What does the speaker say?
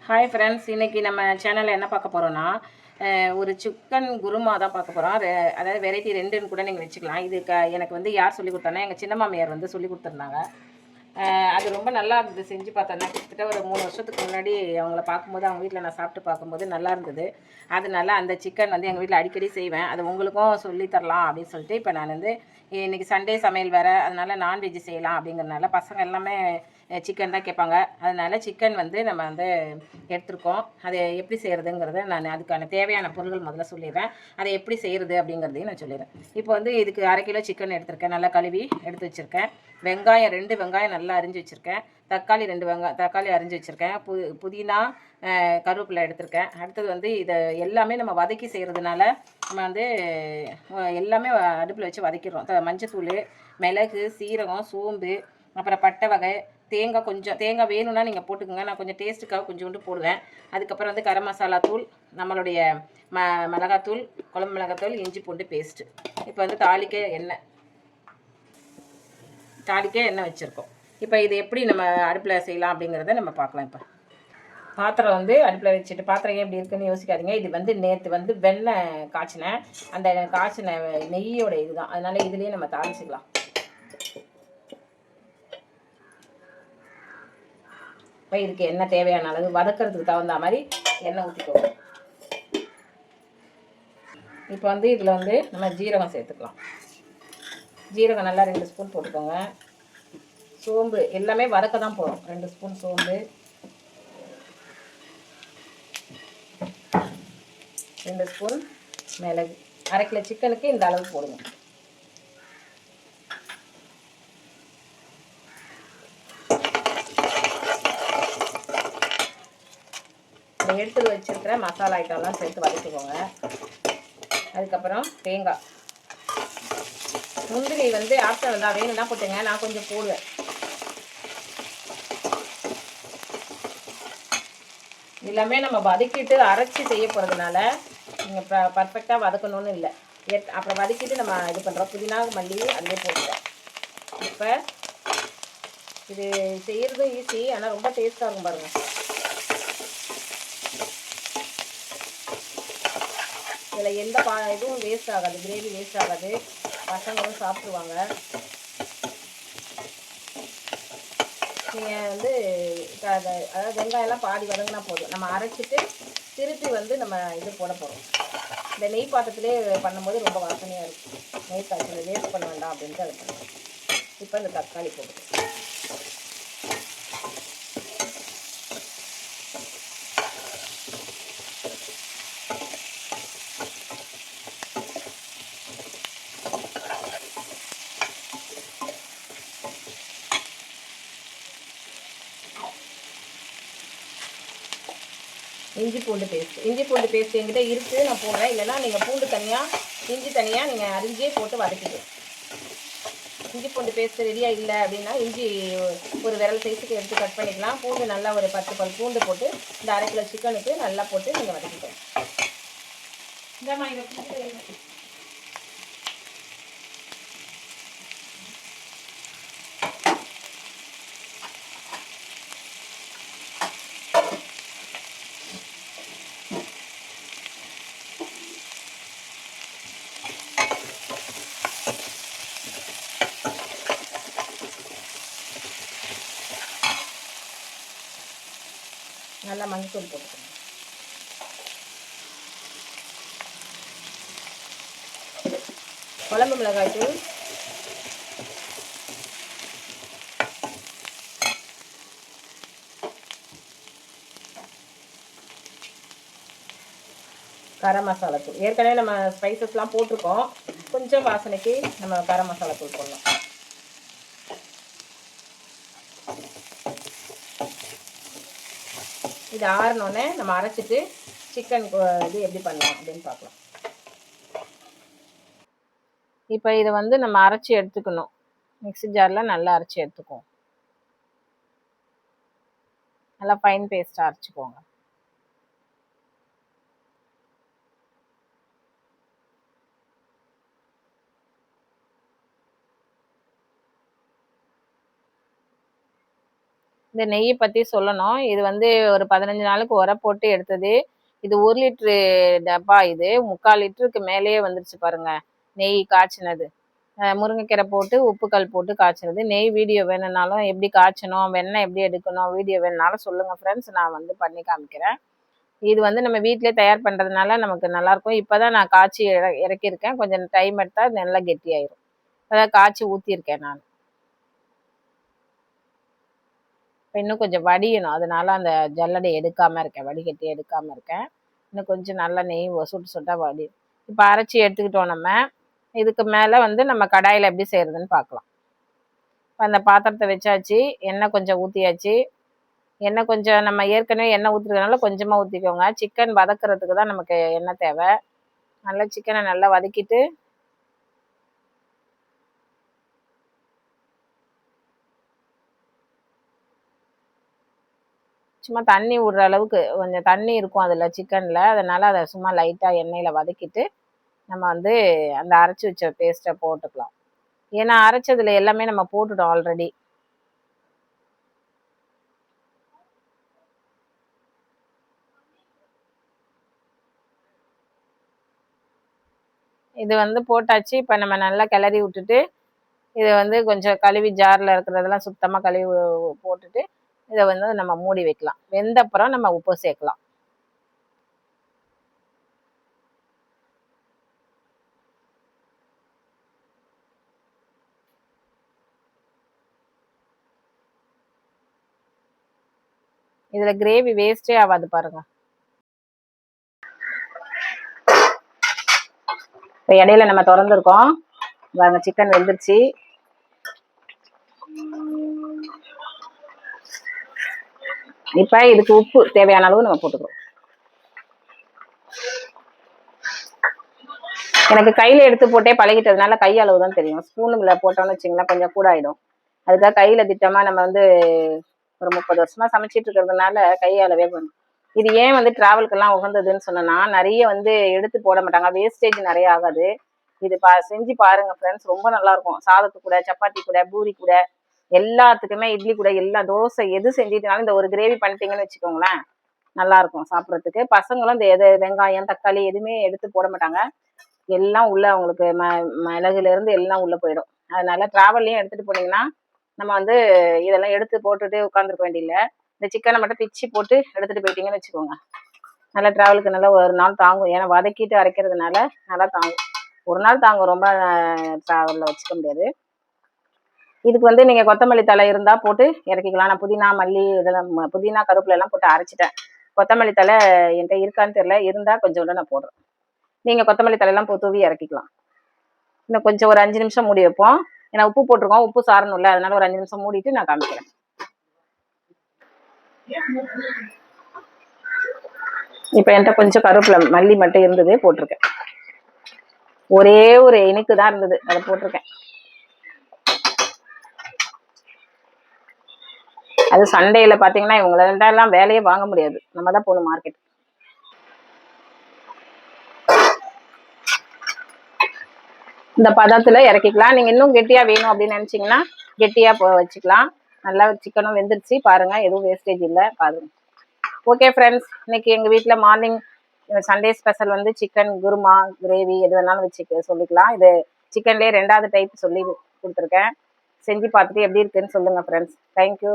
Hi friends, இன்றைக்கி நம்ம சேனலில் என்ன பார்க்க போகிறோன்னா, ஒரு சிக்கன் குருமா தான் பார்க்க போகிறோம். அதாவது வெரைட்டி 2ன்னு கூட நீங்கள் வச்சுக்கலாம். இது எனக்கு வந்து யார் சொல்லிக் கொடுத்தாங்கன்னா, எங்கள் சின்ன மாமியார் வந்து சொல்லி கொடுத்துருந்தாங்க. அது ரொம்ப நல்லா இருந்தது. செஞ்சு பார்த்தோன்னா கிட்டத்தட்ட ஒரு 3 வருஷத்துக்கு முன்னாடி அவங்கள பார்க்கும்போது, அவங்க வீட்டில் நான் சாப்பிட்டு பார்க்கும்போது நல்லா இருந்தது. அதனால அந்த சிக்கன் வந்து எங்கள் வீட்டில் அடிக்கடி செய்வேன். அது உங்களுக்கும் சொல்லித் தரலாம் அப்படின்னு சொல்லிட்டு, இப்போ நான் வந்து இன்றைக்கி சண்டே சமையல் வேறு, அதனால் நான்வெஜ் செய்யலாம் அப்படிங்கிறதுனால பசங்க எல்லாமே சிக்கன் தான் கேட்பாங்க. அதனால் சிக்கன் வந்து நம்ம வந்து எடுத்துருக்கோம். அது எப்படி செய்கிறதுங்கிறத நான் அதுக்கான தேவையான பொருட்கள் முதல்ல சொல்லிடுறேன். அதை எப்படி செய்கிறது அப்படிங்கிறதையும் நான் சொல்லிடுறேன். இப்போ வந்து இதுக்கு 1/2 கிலோ சிக்கன் எடுத்திருக்கேன். நல்லா கழுவி எடுத்து வச்சுருக்கேன். வெங்காயம் 2 வெங்காயம் நல்லா அரிஞ்சு வச்சுருக்கேன். தக்காளி 2 தக்காளி அரிஞ்சு வச்சுருக்கேன். புதினா, கருவேப்பிலை எடுத்திருக்கேன். அடுத்தது வந்து இதை எல்லாமே நம்ம வதக்கி செய்கிறதுனால நம்ம வந்து எல்லாமே அடுப்பில் வச்சு வதக்கிடுறோம். மஞ்சத்தூள், மிளகு, சீரகம், சோம்பு, அப்புறம் பட்டை வகை, தேங்காய் வேணும்னா நீங்கள் போட்டுக்கோங்க. நான் கொஞ்சம் டேஸ்ட்டுக்காக கொஞ்சோண்டு போடுவேன். அதுக்கப்புறம் வந்து கரம் மசாலா தூள், நம்மளுடைய மிளகாத்தூள், குழம்பு மிளகாத்தூள், இஞ்சி பூண்டு பேஸ்ட்டு. இப்போ வந்து தாளிக்க எண்ணெய் வச்சுருக்கோம். இப்போ இது எப்படி நம்ம அடுப்பில் செய்யலாம் அப்படிங்கிறத நம்ம பார்க்கலாம். இப்போ பாத்திரம் வந்து அடுப்பில் வச்சுட்டு, பாத்திரம் ஏன் இப்படி இருக்குன்னு யோசிக்காதீங்க. இது வந்து நேற்று வந்து வெண்ணெய் காய்ச்சினேன். அந்த காய்ச்சின நெய்யோட இதுதான். அதனால் இதுலேயே நம்ம தாளிச்சிக்கலாம். இப்போ இதுக்கு எண்ணெய் தேவையான அளவு, வதக்கிறதுக்கு தகுந்த மாதிரி எண்ணெய் ஊற்றிக்கோங்க. இப்போ வந்து இதில் வந்து நம்ம ஜீரகம் சேர்த்துக்கலாம். ஜீரகம் நல்லா 2 ஸ்பூன் போட்டுக்கோங்க. சோம்பு எல்லாமே வதக்க தான் போகிறோம். 2 ஸ்பூன் சோம்பு, 2 ஸ்பூன் மிளகு. 1/2 கிலோ சிக்கனுக்கு இந்த அளவு போடுங்க. எடுத்து வச்சுருக்கிற மசாலா ஐட்டம்லாம் சேர்த்து வதக்கிக்கோங்க. அதுக்கப்புறம் தேங்காய், முந்திரி வந்து ஆப்ஷனல் தான், வேணும்னா போட்டுங்க. நான் கொஞ்சம் போடுவேன். எல்லாமே நம்ம வதக்கிட்டு அரைச்சி செய்ய போகிறதுனால நீங்கள் பர்ஃபெக்டாக வதக்கணும்னு இல்லை. அப்புறம் வதக்கிட்டு நம்ம இது பண்ணுறோம். புதினா, மல்லி அதிலே போட்டுட்டேன். இப்போ இது செய்கிறதும் ஈஸி, ஆனால் ரொம்ப டேஸ்ட்டாக இருக்கும் பாருங்கள். இதில் எந்த இதுவும் வேஸ்ட் ஆகாது, கிரேவி வேஸ்ட் ஆகாது. பசங்களும் சாப்பிடுவாங்க. நீங்கள் வந்து அதாவது வெங்காயம்லாம் பாதி வதங்கினா போதும். நம்ம அரைச்சிட்டு திருப்பி வந்து நம்ம இது போட போகிறோம். இந்த நெய் பாத்திரத்திலே பண்ணும்போது ரொம்ப வாசனையாக இருக்கும். நெய் காய்ச்சல் வேஸ்ட் பண்ண வேண்டாம் அப்படின்ட்டு அது பண்ணுவோம். இப்போ இந்த தக்காளி போட்டு இஞ்சி பூண்டு பேஸ்ட் என்கிட்ட இருக்குது, நான் போடுறேன். இல்லைன்னா நீங்கள் பூண்டு தனியாக, இஞ்சி தனியாக நீங்கள் அரிஞ்சே போட்டு வதக்கிடுங்க. இஞ்சி பூண்டு பேஸ்ட் ரெடியாக இல்லை அப்படின்னா இஞ்சி ஒரு விரல் சைஸுக்கு எடுத்து கட் பண்ணிக்கலாம். பூண்டு நல்லா ஒரு 10 பல் பூண்டு போட்டு இந்த 1/2 கிலோ சிக்கனுக்கு நல்லா போட்டு நீங்கள் வதக்கிக்கோங்க. நல்லா மஞ்சள் போட்டுக்கோங்க. குழம்பு மிளகாய் தூள், கரம் மசாலா தூள். ஏற்கனவே நம்ம ஸ்பைசஸ்லாம் போட்டிருக்கோம். கொஞ்சம் வாசனைக்கு நம்ம கரம் மசாலா தூள் போடலாம். இது ஆறினோடனே நம்ம அரைச்சிட்டு சிக்கன் இது எப்படி பண்ணலாம் அப்படின்னு பார்க்கலாம். இப்போ இதை வந்து நம்ம அரைச்சி எடுத்துக்கணும். மிக்ஸி ஜாரில் நல்லா அரைச்சி எடுத்துக்குவோம். நல்லா ஃபைன் பேஸ்ட்டாக அரைச்சிக்கோங்க. இந்த நெய் பற்றி சொல்லணும். இது வந்து ஒரு 15 நாளுக்கு உர போட்டு எடுத்தது. இது 1 லிட்ரு டப்பா. இது 3/4 லிட்டருக்கு மேலேயே வந்துருச்சு பாருங்க, நெய் காய்ச்சினது. முருங்கைக்கீரை போட்டு உப்புக்கல் போட்டு காய்ச்சினது. நெய் வீடியோ வேணும்னாலும், எப்படி காய்ச்சணும், வெண்ணெய் எப்படி எடுக்கணும் வீடியோ வேணும்னாலும் சொல்லுங்கள் ஃப்ரெண்ட்ஸ், நான் வந்து பண்ணி காமிக்கிறேன். இது வந்து நம்ம வீட்டிலே தயார் பண்ணுறதுனால நமக்கு நல்லாயிருக்கும். இப்போ தான் நான் காய்ச்சி இறக்கியிருக்கேன். கொஞ்சம் டைம் எடுத்தால் நல்லா கெட்டியாயிரும். அதான் காய்ச்சி ஊற்றிருக்கேன் நான். இப்போ இன்னும் கொஞ்சம் வடியணும், அதனால அந்த ஜல்லடை எடுக்காமல் இருக்கேன், வடிகட்டி எடுக்காமல் இருக்கேன். இன்னும் கொஞ்சம் நல்லா நெய் சுட்டு சுட்டால் வடி. இப்போ அரைச்சி எடுத்துக்கிட்டோம் நம்ம. இதுக்கு மேலே வந்து நம்ம கடாயில் எப்படி செய்கிறதுன்னு பார்க்கலாம். இப்போ அந்த பாத்திரத்தை வச்சாச்சு, எண்ணெய் கொஞ்சம் ஊற்றியாச்சு. எண்ணெய் கொஞ்சம் நம்ம ஏற்கனவே எண்ணெய் ஊற்றுறதுனால கொஞ்சமாக ஊற்றிக்கோங்க. சிக்கன் வதக்கிறதுக்கு தான் நமக்கு எண்ணெய் தேவை. நல்லா சிக்கனை நல்லா வதக்கிட்டு சும்மா தண்ணி விடுற அளவுக்கு கொஞ்சம் தண்ணி இருக்கும் அதில் சிக்கனில். அதனால் அதை சும்மா லைட்டாக எண்ணெயில் வதக்கிட்டு நம்ம வந்து அந்த அரைச்சி வச்ச பேஸ்ட்டை போட்டுக்கலாம். ஏன்னா அரைச்சதுல எல்லாமே நம்ம போட்டுட்டோம் ஆல்ரெடி. இது வந்து போட்டாச்சு. இப்போ நம்ம நல்லா கிளறி விட்டுட்டு இதை வந்து கொஞ்சம் கழுவி ஜாரில் இருக்கிறதெல்லாம் சுத்தமாக கழுவி போட்டுட்டு இதை வந்து நம்ம மூடி வைக்கலாம். வெந்தப்புறம் நம்ம உப்பு சேர்க்கலாம். இதுல கிரேவி வேஸ்டே ஆகாது பாருங்க. இப்போ இடையில நம்ம திறந்துருக்கோம் பாருங்க, சிக்கன் வெந்துருச்சு. இப்போ இதுக்கு உப்பு தேவையான அளவு நம்ம போட்டுக்கிறோம். எனக்கு கையில் எடுத்து போட்டே பழகிட்டதுனால கை அளவு தான் தெரியும். ஸ்பூனுல போட்டோம்னு வச்சிங்களேன் கொஞ்சம் கூட ஆகிடும். அதுக்காக கையில் திட்டமாக நம்ம வந்து ஒரு 30 வருஷமாக சமைச்சிட்டு இருக்கிறதுனால கை அளவே பண்ணும். இது ஏன் வந்து ட்ராவலுக்கெல்லாம் உகந்ததுன்னு சொன்னோன்னா, நிறைய வந்து எடுத்து போட மாட்டாங்க, வேஸ்டேஜ் நிறைய ஆகாது. இது செஞ்சு பாருங்க ஃப்ரெண்ட்ஸ், ரொம்ப நல்லாயிருக்கும். சாதத்து கூட, சப்பாத்தி கூட, பூரி கூட, எல்லாத்துக்குமே, இட்லி கூட, எல்லா தோசை எது செஞ்சுட்டுனாலும் இந்த ஒரு கிரேவி பண்ணிட்டீங்கன்னு வச்சுக்கோங்களேன், நல்லாயிருக்கும் சாப்பிட்றதுக்கு. பசங்களும் இந்த வெங்காயம் தக்காளி எதுவுமே எடுத்து போட மாட்டாங்க. எல்லாம் உள்ள அவங்களுக்கு மிளகுலேருந்து எல்லாம் உள்ளே போயிடும். அதனால ட்ராவல்லையும் எடுத்துகிட்டு போனீங்கன்னா நம்ம வந்து இதெல்லாம் எடுத்து போட்டுட்டு உட்காந்துருக்க வேண்டியதில்லை. இந்த சிக்கனை மட்டும் பிச்சு போட்டு எடுத்துகிட்டு போயிட்டீங்கன்னு வச்சுக்கோங்க, நல்லா ட்ராவலுக்கு நல்லா ஒரு நாள் தாங்கும். ஏன்னா வதக்கிட்டு அரைக்கிறதுனால நல்லா தாங்கும். ஒரு நாள் தாங்கும், ரொம்ப ட்ராவலில் வச்சுக்க முடியாது. இதுக்கு வந்து நீங்கள் கொத்தமல்லி தழை இருந்தால் போட்டு இறக்கிக்கலாம். நான் புதினா மல்லி இதெல்லாம் புதினா கருவேப்பிலை எல்லாம் போட்டு அரைச்சிட்டேன். கொத்தமல்லி தழை என்கிட்ட இருக்கான்னு தெரியல, இருந்தால் கொஞ்சோண்டு நான் போடுறேன். நீங்கள் கொத்தமல்லி தலையெல்லாம் தூவி இறக்கிக்கலாம். இன்னும் கொஞ்சம் ஒரு 5 நிமிஷம் மூடி வைப்போம். ஏன்னா உப்பு போட்டிருக்கோம், உப்பு சாரணும்ல, அதனால ஒரு 5 நிமிஷம் மூடிட்டு நான் காமிக்கிறேன். இப்போ என்கிட்ட கொஞ்சம் கருவேப்பிலை மல்லி மட்டும் இருந்தது, போட்டிருக்கேன். ஒரே ஒரு இனிக்கு தான் இருந்தது, அதை போட்டிருக்கேன். அது சண்டேல பார்த்தீங்கன்னா இவங்களெல்லாம் வேலையே வாங்க முடியாது, நம்ம தான் போகணும் மார்க்கெட். இந்த பதத்தில் இறக்கிக்கலாம். நீங்கள் இன்னும் கெட்டியாக வேணும் அப்படின்னு நினச்சிங்கன்னா கெட்டியாக வச்சுக்கலாம். நல்லா சிக்கனும் வெந்துருச்சு பாருங்கள், எதுவும் வேஸ்டேஜ் இல்லை பாருங்க. ஓகே ஃப்ரெண்ட்ஸ், இன்னைக்கு எங்கள் வீட்டில் மார்னிங் சண்டே ஸ்பெஷல் வந்து சிக்கன் குருமா கிரேவி எது வேணாலும் வச்சு சொல்லிக்கலாம். இது சிக்கன்லேயே 2வது டைப் சொல்லி கொடுத்துருக்கேன். செஞ்சு பார்த்துட்டு எப்படி இருக்குன்னு சொல்லுங்கள் ஃப்ரெண்ட்ஸ். தேங்க்யூ.